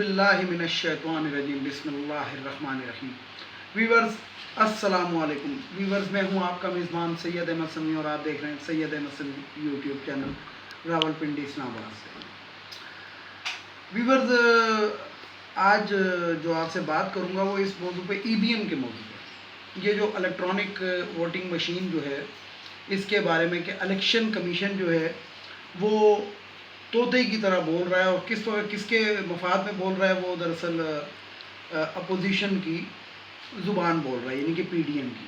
باللہ من الشیطان الرجیم بسم اللہ الرحمن الرحیم۔ ویورز السلام علیکم۔ ویورز میں ہوں آپ کا میزبان سید احمد سمیع اور آپ دیکھ رہے ہیں سید احمد سمیع یوٹیوب چینل راولپنڈی اسلام آباد سے۔ ویورز آج جو آپ سے بات کروں گا وہ اس موضوع پہ ای وی ایم کے موضوع پہ، یہ جو الیکٹرانک ووٹنگ مشین جو ہے اس کے بارے میں کہ الیکشن کمیشن جو ہے وہ طوطے کی طرح بول رہا ہے اور کس کے مفاد میں بول رہا ہے، وہ دراصل اپوزیشن کی زبان بول رہا ہے، یعنی کہ پی ڈی ایم کی۔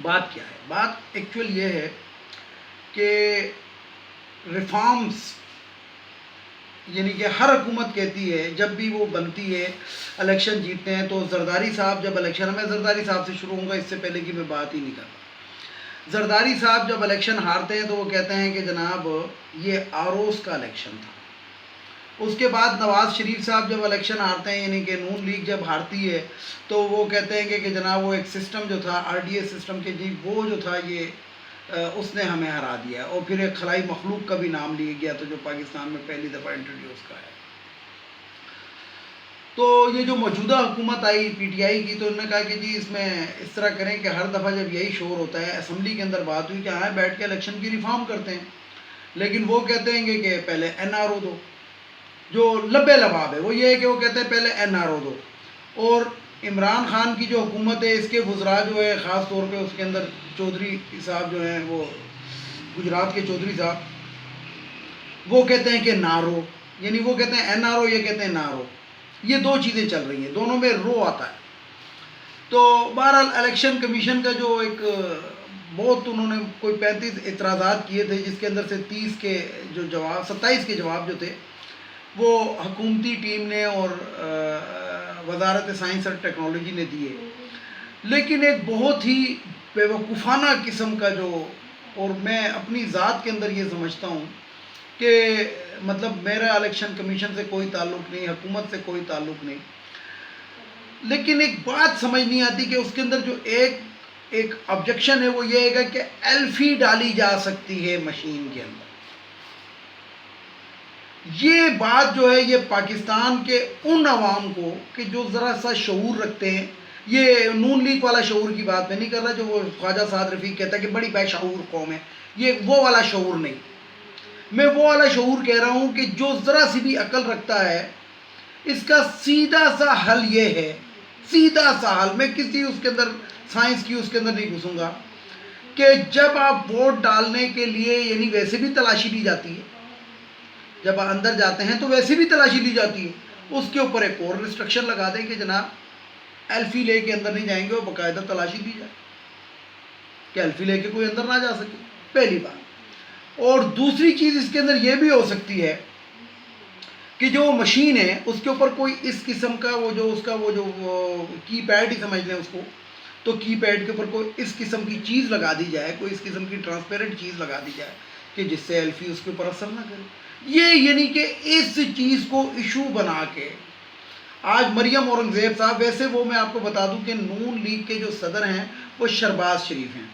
بات کیا ہے؟ بات ایکچوئل یہ ہے کہ ریفارمز، یعنی کہ ہر حکومت کہتی ہے جب بھی وہ بنتی ہے الیکشن جیتتے ہیں تو زرداری صاحب جب الیکشن، میں زرداری صاحب سے شروع ہوں گا اس سے پہلے کہ میں بات ہی نہیں کرتا۔ زرداری صاحب جب الیکشن ہارتے ہیں تو وہ کہتے ہیں کہ جناب یہ آروس کا الیکشن تھا۔ اس کے بعد نواز شریف صاحب جب الیکشن ہارتے ہیں، یعنی کہ نون لیگ جب ہارتی ہے تو وہ کہتے ہیں کہ جناب وہ ایک سسٹم جو تھا آر ڈی اے سسٹم کے، جی وہ جو تھا یہ اس نے ہمیں ہرا دیا، اور پھر ایک خلائی مخلوق کا بھی نام لیا گیا تو جو پاکستان میں پہلی دفعہ انٹروڈیوس کا ہے۔ تو یہ جو موجودہ حکومت آئی پی ٹی آئی کی، تو انہوں نے کہا کہ جی اس میں اس طرح کریں کہ ہر دفعہ جب یہی شور ہوتا ہے، اسمبلی کے اندر بات ہوئی کہ ہاں بیٹھ کے الیکشن کی ریفارم کرتے ہیں، لیکن وہ کہتے ہیں کہ پہلے این آر او دو۔ جو لبے لباب ہے وہ یہ ہے کہ وہ کہتے ہیں پہلے این آر او دو۔ اور عمران خان کی جو حکومت ہے اس کے وزراء جو ہے، خاص طور پہ اس کے اندر چودھری صاحب جو ہیں، وہ گجرات کے چودھری صاحب، وہ کہتے ہیں کہ نارو، یعنی وہ کہتے ہیں این آر او، یہ کہتے ہیں نارو۔ یہ دو چیزیں چل رہی ہیں، دونوں میں رو آتا ہے۔ تو بہرحال الیکشن کمیشن کا جو ایک بہت انہوں نے کوئی 35 اعتراضات کیے تھے، جس کے اندر سے 30 کے جو جواب، 27 کے جواب جو تھے وہ حکومتی ٹیم نے اور وزارت سائنس اور ٹیکنالوجی نے دیے، لیکن ایک بہت ہی بیوقوفانہ قسم کا جو، اور میں اپنی ذات کے اندر یہ سمجھتا ہوں کہ مطلب میرا الیکشن کمیشن سے کوئی تعلق نہیں، حکومت سے کوئی تعلق نہیں، لیکن ایک بات سمجھ نہیں آتی کہ اس کے اندر جو ایک آبجیکشن ہے وہ یہ ہے کہ ایلفی ڈالی جا سکتی ہے مشین کے اندر۔ یہ بات جو ہے یہ پاکستان کے ان عوام کو کہ جو ذرا سا شعور رکھتے ہیں، یہ نون لیگ والا شعور کی بات میں نہیں کر رہا جو وہ خواجہ سعد رفیق کہتا ہے کہ بڑی بے شعور قوم ہے، یہ وہ والا شعور نہیں، میں وہ والا شعور کہہ رہا ہوں کہ جو ذرا سی بھی عقل رکھتا ہے، اس کا سیدھا سا حل یہ ہے، سیدھا سا حل، میں کسی اس کے اندر سائنس کی اس کے اندر نہیں گھسوں گا، کہ جب آپ ووٹ ڈالنے کے لیے، یعنی ویسے بھی تلاشی لی جاتی ہے، جب آپ اندر جاتے ہیں تو ویسے بھی تلاشی لی جاتی ہے، اس کے اوپر ایک اور ریسٹرکشن لگا دیں کہ جناب ایلفی لے کے اندر نہیں جائیں گے، اور باقاعدہ تلاشی دی جائے کہ ایلفی لے کے کوئی اندر نہ جا سکے، پہلی بات۔ اور دوسری چیز اس کے اندر یہ بھی ہو سکتی ہے کہ جو مشین ہے اس کے اوپر کوئی اس قسم کا وہ جو کی پیڈ ہی سمجھ لیں اس کو، تو کی پیڈ کے اوپر کوئی اس قسم کی چیز لگا دی جائے، کوئی اس قسم کی ٹرانسپیرنٹ چیز لگا دی جائے کہ جس سے ایلفی اس کے اوپر اثر نہ کرے۔ یہ یعنی کہ اس چیز کو ایشو بنا کے آج مریم اورنگزیب صاحب، ویسے وہ میں آپ کو بتا دوں کہ نون لیگ کے جو صدر ہیں وہ شہباز شریف ہیں،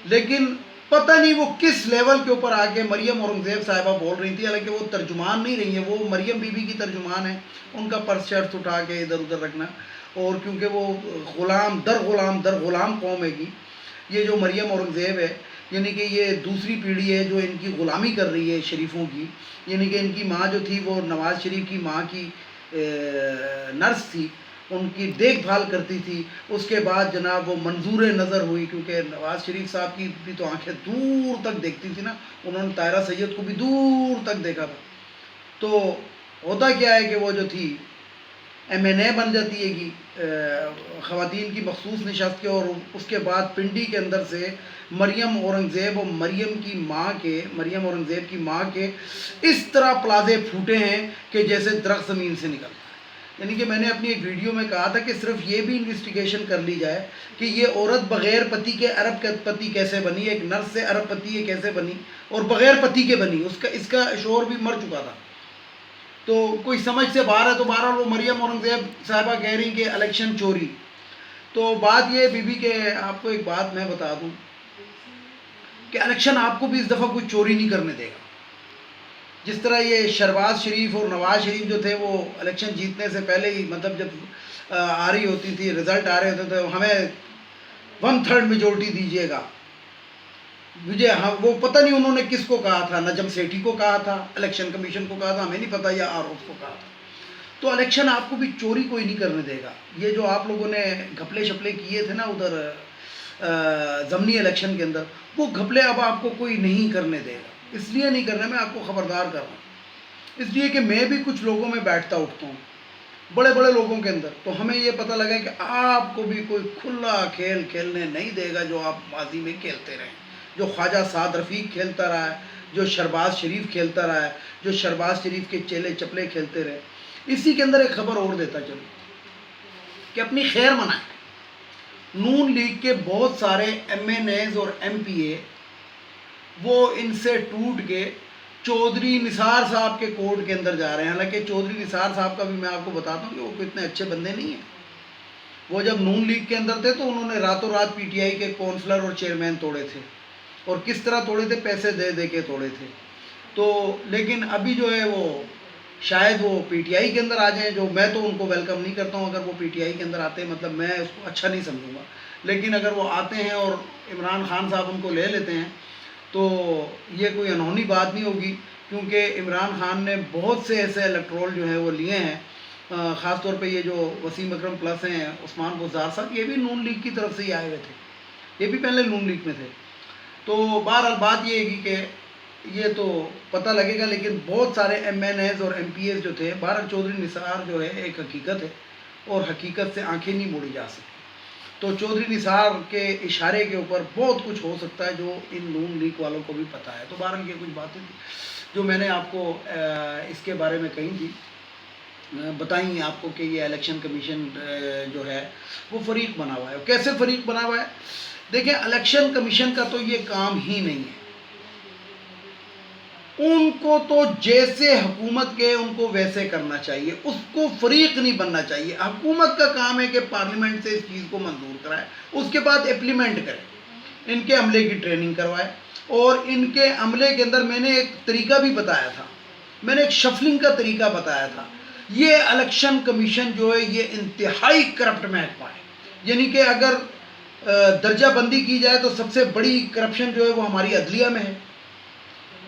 لیکن پتہ نہیں وہ کس لیول کے اوپر آگے مریم اورنگزیب صاحبہ بول رہی تھی، حالانکہ وہ ترجمان نہیں رہی ہیں، وہ مریم بی بی کی ترجمان ہیں، ان کا پرس شرط اٹھا کے ادھر ادھر رکھنا، اور کیونکہ وہ غلام در غلام قوم ہے گی، یہ جو مریم اورنگزیب ہے، یعنی کہ یہ دوسری پیڑھی ہے جو ان کی غلامی کر رہی ہے شریفوں کی، یعنی کہ ان کی ماں جو تھی وہ نواز شریف کی ماں کی نرس تھی، ان کی دیکھ بھال کرتی تھی، اس کے بعد جناب وہ منظور نظر ہوئی، کیونکہ نواز شریف صاحب کی بھی تو آنکھیں دور تک دیکھتی تھی نا، انہوں نے طاہرہ سید کو بھی دور تک دیکھا تھا، تو ہوتا کیا ہے کہ وہ جو تھی ایم این اے بن جاتی ہے گی خواتین کی مخصوص نشست کے، اور اس کے بعد پنڈی کے اندر سے مریم اورنگزیب اور مریم اورنگزیب کی ماں کے اس طرح پلازے پھوٹے ہیں کہ جیسے درخت زمین سے نکلتا ہے۔ یعنی کہ میں نے اپنی ایک ویڈیو میں کہا تھا کہ صرف یہ بھی انویسٹیگیشن کر لی جائے کہ یہ عورت بغیر پتی کے ارب پتی کیسے بنی، ایک نرس سے ارب پتی یہ کیسے بنی، اور بغیر پتی کے بنی، اس کا شوہر بھی مر چکا تھا، تو کوئی سمجھ سے باہر ہے۔ تو بہرحال وہ مریم اورنگزیب صاحبہ کہہ رہی کہ الیکشن چوری، تو بات یہ بی بی کہ آپ کو ایک بات میں بتا دوں کہ الیکشن آپ کو بھی اس دفعہ کوئی چوری نہیں کرنے دے گا، جس طرح یہ شہباز شریف اور نواز شریف جو تھے وہ الیکشن جیتنے سے پہلے ہی مطلب جب آ رہی ہوتی تھی رزلٹ آ رہے ہوتے تھے ہمیں 1/3 میجورٹی دیجیے گا. مجھے وہ پتہ نہیں انہوں نے کس کو کہا تھا, نجم سیٹھی کو کہا تھا, الیکشن کمیشن کو کہا تھا, ہمیں نہیں پتہ, یا آروف کو کہا تھا. تو الیکشن آپ کو بھی چوری کوئی نہیں کرنے دے گا. یہ جو آپ لوگوں نے گھپلے شپلے کیے تھے نا ادھر ضمنی الیکشن کے اندر, وہ گھپلے اب آپ کو کوئی نہیں کرنے دے گا. اس لیے نہیں کرنا, میں آپ کو خبردار کر رہا ہوں, اس لیے کہ میں بھی کچھ لوگوں میں بیٹھتا اٹھتا ہوں, بڑے بڑے لوگوں کے اندر, تو ہمیں یہ پتہ لگا کہ آپ کو بھی کوئی کھلا کھیل کھیلنے نہیں دے گا جو آپ ماضی میں کھیلتے رہیں, جو خواجہ سعد رفیق کھیلتا رہا ہے, جو شہباز شریف کھیلتا رہا ہے, جو شہباز شریف کے چیلے چپلے کھیلتے رہے. اسی کے اندر ایک خبر اور دیتا چلو کہ اپنی خیر منائیں. نون لیگ کے بہت سارے ایم این ایز اور ایم پی اے وہ ان سے ٹوٹ کے چودھری نثار صاحب کے کوٹ کے اندر جا رہے ہیں. حالانکہ چودھری نثار صاحب کا بھی میں آپ کو بتاتا ہوں کہ وہ اتنے اچھے بندے نہیں ہیں. وہ جب نون لیگ کے اندر تھے تو انہوں نے راتوں رات پی ٹی آئی کے کونسلر اور چیئرمین توڑے تھے, اور کس طرح توڑے تھے, پیسے دے دے کے توڑے تھے. تو لیکن ابھی جو ہے وہ شاید وہ پی ٹی آئی کے اندر آ جائیں, جو میں تو ان کو ویلکم نہیں کرتا ہوں. اگر وہ پی ٹی آئی کے اندر آتے ہیں مطلب میں اس کو اچھا نہیں سمجھوں گا, لیکن اگر وہ آتے ہیں اور عمران خان صاحب ان کو لے لیتے ہیں تو یہ کوئی انہونی بات نہیں ہوگی, کیونکہ عمران خان نے بہت سے ایسے الیکٹرول جو ہیں وہ لیے ہیں. خاص طور پہ یہ جو وسیم اکرم پلس ہیں, عثمان گزار صاحب, یہ بھی نون لیگ کی طرف سے ہی آئے ہوئے تھے, یہ بھی پہلے نون لیگ میں تھے. تو بہرحال بات یہ ہے کہ یہ تو پتہ لگے گا, لیکن بہت سارے ایم این ایز اور ایم پی ایز جو تھے, بہرحال چودھری نثار جو ہے ایک حقیقت ہے, اور حقیقت سے آنکھیں نہیں موڑی جا سکتی. تو چودھری نثار کے اشارے کے اوپر بہت کچھ ہو سکتا ہے جو ان نون لیگ والوں کو بھی پتہ ہے. تو بہرحال یہ کچھ باتیں تھیں جو میں نے آپ کو اس کے بارے میں کہی تھی, بتائیں آپ کو کہ یہ الیکشن کمیشن جو ہے وہ فریق بنا ہوا ہے. کیسے فریق بنا ہوا ہے؟ دیکھیں, الیکشن کمیشن کا تو یہ کام ہی نہیں ہے. ان کو تو جیسے حکومت کے ان کو ویسے کرنا چاہیے, اس کو فریق نہیں بننا چاہیے. حکومت کا کام ہے کہ پارلیمنٹ سے اس چیز کو منظور کرائے, اس کے بعد امپلیمنٹ کرے, ان کے عملے کی ٹریننگ کروائے. اور ان کے عملے کے اندر میں نے ایک طریقہ بھی بتایا تھا, میں نے ایک شفلنگ کا طریقہ بتایا تھا. یہ الیکشن کمیشن جو ہے یہ انتہائی کرپٹ محکمہ ہے. یعنی کہ اگر درجہ بندی کی جائے تو سب سے بڑی کرپشن جو ہے وہ ہماری عدلیہ میں ہے,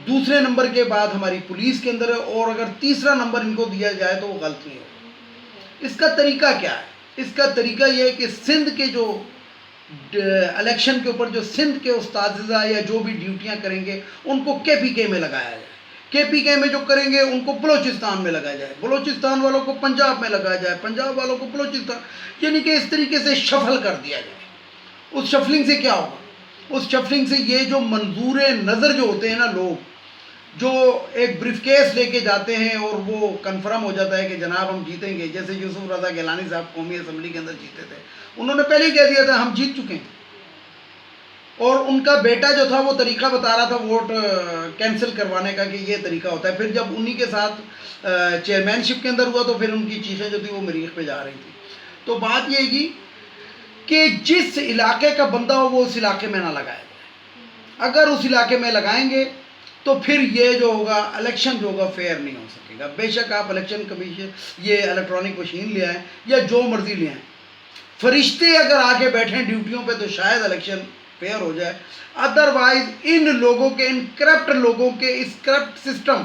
دوسرے نمبر کے بعد ہماری پولیس کے اندر ہے, اور اگر تیسرا نمبر ان کو دیا جائے تو وہ غلط نہیں ہوگا. اس کا طریقہ کیا ہے؟ اس کا طریقہ یہ ہے کہ سندھ کے جو الیکشن کے اوپر جو سندھ کے اساتذہ یا جو بھی ڈیوٹیاں کریں گے ان کو کے پی کے میں لگایا جائے. کے پی کے میں جو کریں گے ان کو بلوچستان میں لگایا جائے, بلوچستان والوں کو پنجاب میں لگایا جائے, پنجاب والوں کو بلوچستان, یعنی کہ اس طریقے سے شفل کر دیا جائے. اس شفلنگ سے کیا ہوگا؟ اس شفلنگ سے یہ جو منظور نظر جو ہوتے ہیں نا لوگ, جو ایک بریف کیس لے کے جاتے ہیں اور وہ کنفرم ہو جاتا ہے کہ جناب ہم جیتیں گے, جیسے یوسف رضا گیلانی صاحب قومی اسمبلی کے اندر جیتے تھے, انہوں نے پہلے ہی کہہ دیا تھا ہم جیت چکے ہیں. اور ان کا بیٹا جو تھا وہ طریقہ بتا رہا تھا ووٹ کینسل کروانے کا کہ یہ طریقہ ہوتا ہے. پھر جب انہی کے ساتھ چیئرمین شپ کے اندر ہوا تو پھر ان کی چیخیں جو تھی وہ مریخ پہ جا رہی تھی. تو بات یہ ہے کہ جس علاقے کا بندہ ہو وہ اس علاقے میں نہ لگائے جائے. اگر اس علاقے میں لگائیں گے تو پھر یہ جو ہوگا الیکشن جو ہوگا فیئر نہیں ہو سکے گا. بے شک آپ الیکشن کمیشن یہ الیکٹرانک مشین لے آئیں یا جو مرضی لے آئیں, فرشتے اگر آگے بیٹھیں ڈیوٹیوں پہ تو شاید الیکشن فیئر ہو جائے. ادروائز ان لوگوں کے, ان کرپٹ لوگوں کے اس کرپٹ سسٹم,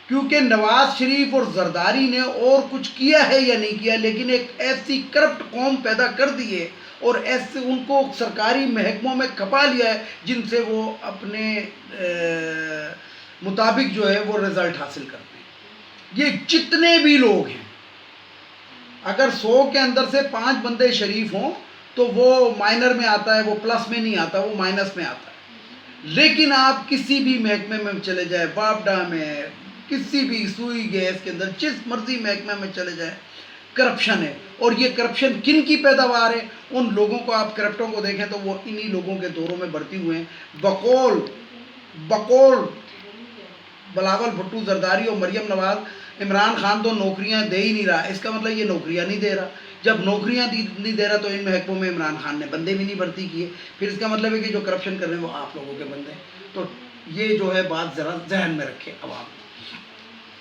کیونکہ نواز شریف اور زرداری نے اور کچھ کیا ہے یا نہیں کیا, لیکن ایک ایسی کرپٹ قوم پیدا کر دی ہے اور ایسے ان کو سرکاری محکموں میں کھپا لیا ہے جن سے وہ اپنے مطابق جو ہے وہ رزلٹ حاصل کرتے ہیں. یہ جتنے بھی لوگ ہیں, اگر 100 کے اندر سے 5 بندے شریف ہوں تو وہ مائنر میں آتا ہے, وہ پلس میں نہیں آتا, وہ مائنس میں آتا ہے. لیکن آپ کسی بھی محکمے میں چلے جائیں, وابڈا میں, کسی بھی سوئی گیس کے اندر, جس مرضی محکمے میں چلے جائیں, کرپشن ہے. اور یہ کرپشن کن کی پیداوار ہے؟ ان لوگوں کو آپ کرپٹوں کو دیکھیں تو وہ انہی لوگوں کے دوروں میں بڑھتی ہوئے ہیں. بقول بلاول بھٹو زرداری اور مریم نواز, عمران خان تو نوکریاں دے ہی نہیں رہا. اس کا مطلب یہ نوکریاں نہیں دے رہا. جب نوکریاں نہیں دے رہا تو ان محکموں میں عمران خان نے بندے بھی نہیں بھرتی کیے. پھر اس کا مطلب ہے کہ جو کرپشن کر رہے ہیں وہ آپ لوگوں کے بندے ہیں. تو یہ جو ہے بات ذرا ذہن میں رکھے عوام.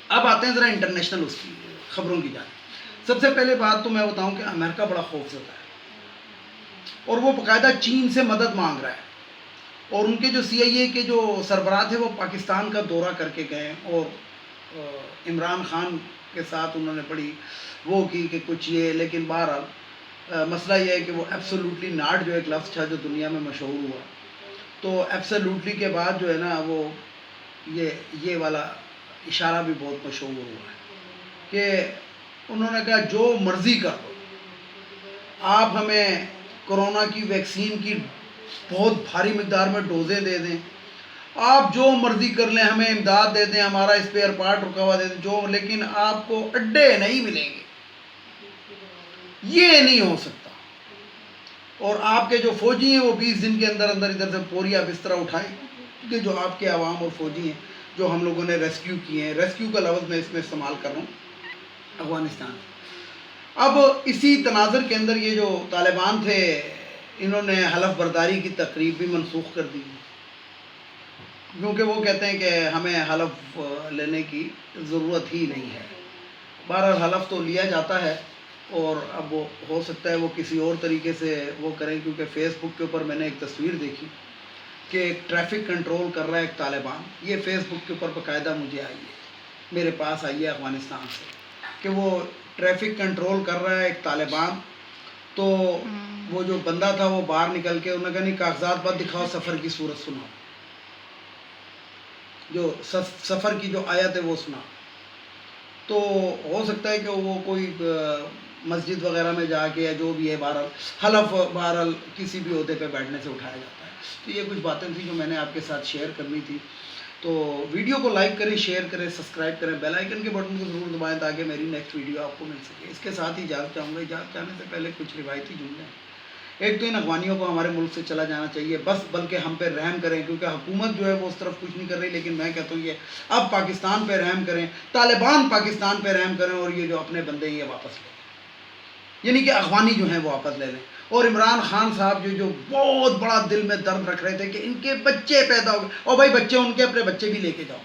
اب آتے ہیں ذرا انٹرنیشنل اس کی خبروں کی جانب۔ سب سے پہلے بات تو میں بتاؤں کہ امریکہ بڑا خوفزدہ ہے اور وہ باقاعدہ چین سے مدد مانگ رہا ہے، اور ان کے جو CIA کے جو سربراہ تھے وہ پاکستان کا دورہ کر کے گئے اور عمران خان کے ساتھ انہوں نے بڑی وہ کی کہ کچھ یہ، لیکن بہرحال مسئلہ یہ ہے کہ وہ ایبسولوٹلی ناٹ جو ایک لفظ تھا جو دنیا میں مشہور ہوا، تو ایبسولوٹلی کے بعد جو ہے نا وہ یہ والا اشارہ بھی بہت مشہور ہوا ہے کہ انہوں نے کہا جو مرضی کر دو، آپ ہمیں کرونا کی ویکسین کی بہت بھاری مقدار میں ڈوزیں دے دیں، آپ جو مرضی کر لیں، ہمیں امداد دے دیں، ہمارا اسپیئر پارٹ رکا ہوا دے دیں جو، لیکن آپ کو اڈے نہیں ملیں گے، یہ نہیں ہو سکتا۔ اور آپ کے جو فوجی ہیں وہ 20 دن کے اندر اندر ادھر سے پوریا بسترا اٹھائیں کہ جو آپ کے عوام اور فوجی ہیں جو ہم لوگوں نے ریسکیو کیے ہیں، ریسکیو کا لفظ میں اس میں استعمال کر رہا ہوں، افغانستان۔ اب اسی تناظر کے اندر یہ جو طالبان تھے انہوں نے حلف برداری کی تقریب بھی منسوخ کر دی، کیونکہ وہ کہتے ہیں کہ ہمیں حلف لینے کی ضرورت ہی نہیں ہے۔ بہرحال حلف تو لیا جاتا ہے، اور اب وہ ہو سکتا ہے وہ کسی اور طریقے سے وہ کریں، کیونکہ فیس بک کے اوپر میں نے ایک تصویر دیکھی کہ ایک ٹریفک کنٹرول کر رہا ہے ایک طالبان، یہ فیس بک کے اوپر باقاعدہ مجھے آئی ہے، میرے پاس آئی ہے افغانستان سے، کہ وہ ٹریفک کنٹرول کر رہا ہے ایک طالبان، تو وہ جو بندہ تھا وہ باہر نکل کے انہوں نے کہا نہیں کاغذات مت دکھاؤ، سفر کی صورت سناؤ، جو سفر کی جو آیت ہے وہ سنا۔ تو ہو سکتا ہے کہ وہ کوئی مسجد وغیرہ میں جا کے یا جو بھی ہے، بہرحال حلف بہرحال کسی بھی عہدے پہ بیٹھنے سے اٹھایا جاتا ہے۔ تو یہ کچھ باتیں تھیں جو میں نے آپ کے ساتھ شیئر کرنی تھی، تو ویڈیو کو لائک کریں، شیئر کریں، سبسکرائب کریں، بیل آئیکن کے بٹن کو ضرور دبائیں تاکہ میری نیکسٹ ویڈیو آپ کو مل سکے۔ اس کے ساتھ ہی اجازت چاہوں گا، اجازت چاہنے سے پہلے کچھ روایتی جملے ہیں۔ ایک تو ان افغانیوں کو ہمارے ملک سے چلا جانا چاہیے بس، بلکہ ہم پہ رحم کریں، کیونکہ حکومت جو ہے وہ اس طرف کچھ نہیں کر رہی، لیکن میں کہتا ہوں یہ اب پاکستان پہ رحم کریں، طالبان پاکستان پہ رحم کریں، اور یہ جو اپنے بندے ہیں یہ واپس لیں، یعنی کہ افغانی جو ہیں وہ واپس لے لیں۔ اور عمران خان صاحب جو بہت بڑا دل میں درد رکھ رہے تھے کہ ان کے بچے پیدا ہو گئے، اور بھائی بچے ان کے اپنے بچے بھی لے کے جاؤ،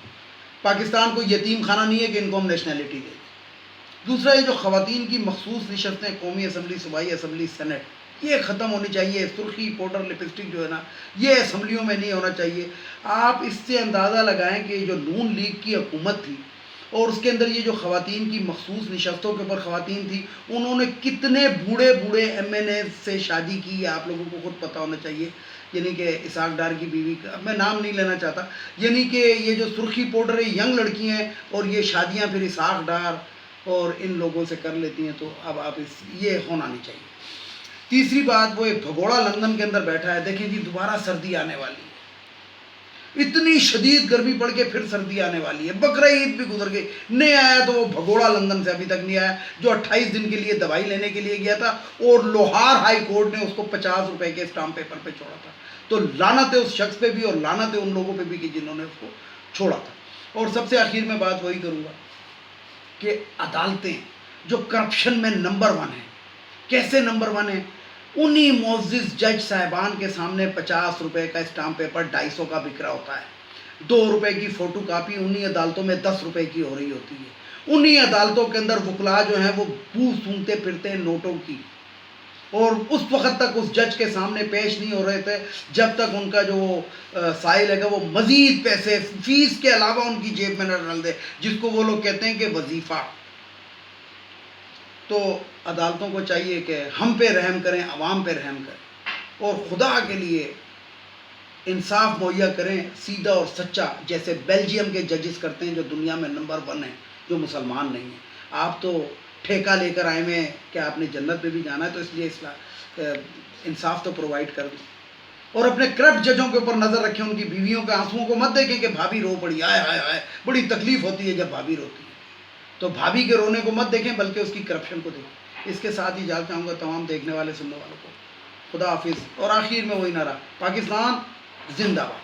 پاکستان کو یتیم خانہ نہیں ہے کہ ان کو ہم نیشنلٹی دیں۔ دوسرا یہ جو خواتین کی مخصوص نشستیں قومی اسمبلی، صوبائی اسمبلی، سینٹ، یہ ختم ہونی چاہیے۔ سرخی پاؤڈر لپسٹک جو ہے نا یہ اسمبلیوں میں نہیں ہونا چاہیے۔ آپ اس سے اندازہ لگائیں کہ جو نون لیگ کی حکومت تھی اور اس کے اندر یہ جو خواتین کی مخصوص نشستوں کے اوپر خواتین تھی، انہوں نے کتنے بوڑھے بوڑھے MNA سے شادی کی ہے، آپ لوگوں کو خود پتہ ہونا چاہیے، یعنی کہ اسحاق ڈار کی بیوی کا میں نام نہیں لینا چاہتا، یعنی کہ یہ جو سرخی پاؤڈر ہے ینگ لڑکی ہیں، اور یہ شادیاں پھر اسحاق ڈار اور ان لوگوں سے کر لیتی ہیں، تو اب آپ یہ ہونا نہیں چاہیے۔ تیسری بات، وہ ایک بھگوڑا لندن کے اندر بیٹھا ہے، دیکھیں جی دوبارہ سردی آنے والی ہے، اتنی شدید گرمی پڑ کے پھر سردی آنے والی ہے، بقرہ عید بھی گزر گئی، نہیں آیا تو وہ بھگوڑا لندن سے ابھی تک نہیں آیا، جو 28 دن کے لیے دوائی لینے کے لیے گیا تھا، اور لاہور ہائی کورٹ نے اس کو 50 روپے کے اسٹامپ پیپر پہ چھوڑا تھا۔ تو لعنت ہے اس شخص پہ بھی اور لعنت ہے ان لوگوں پہ بھی کہ جنہوں نے اس کو چھوڑا تھا۔ اور سب سے آخر میں بات وہی کروں گا کہ عدالتیں جو کرپشن میں نمبر 1 ہیں، کیسے نمبر 1 ہیں؟ انہی معزز جج صاحبان کے سامنے 50 روپے کا اسٹامپ پیپر 250 کا بک رہا ہوتا ہے، 2 روپے کی فوٹو کاپی انہی عدالتوں میں 10 روپے کی ہو رہی ہوتی ہے، انہی عدالتوں کے اندر وکلا جو ہیں وہ بو سونگتے پھرتے ہیں نوٹوں کی، اور اس وقت تک اس جج کے سامنے پیش نہیں ہو رہے تھے جب تک ان کا جو سائل ہے وہ مزید پیسے فیس کے علاوہ ان کی جیب میں نہ ڈال دے، جس کو وہ لوگ کہتے ہیں کہ وظیفہ۔ تو عدالتوں کو چاہیے کہ ہم پہ رحم کریں، عوام پہ رحم کریں، اور خدا کے لیے انصاف مہیا کریں، سیدھا اور سچا، جیسے بیلجیم کے ججز کرتے ہیں جو دنیا میں نمبر 1 ہیں، جو مسلمان نہیں ہیں۔ آپ تو ٹھیکہ لے کر آئے ہیں کہ آپ نے جنت میں بھی جانا ہے، تو اس لیے انصاف تو پرووائڈ کر دیں، اور اپنے کرپٹ ججوں کے اوپر نظر رکھیں، ان کی بیویوں کے آنسوؤں کو مت دیکھیں کہ بھابھی رو پڑی، آئے ہائے ہائے، بڑی تکلیف ہوتی ہے جب بھابھی روتی ہے، تو بھابھی کے رونے کو مت دیکھیں بلکہ اس کی کرپشن کو دیکھیں۔ اس کے ساتھ ہی اجازت چاہوں گا تمام دیکھنے والے سننے والوں کو، خدا حافظ، اور آخر میں وہی نعرہ، پاکستان زندہ باد۔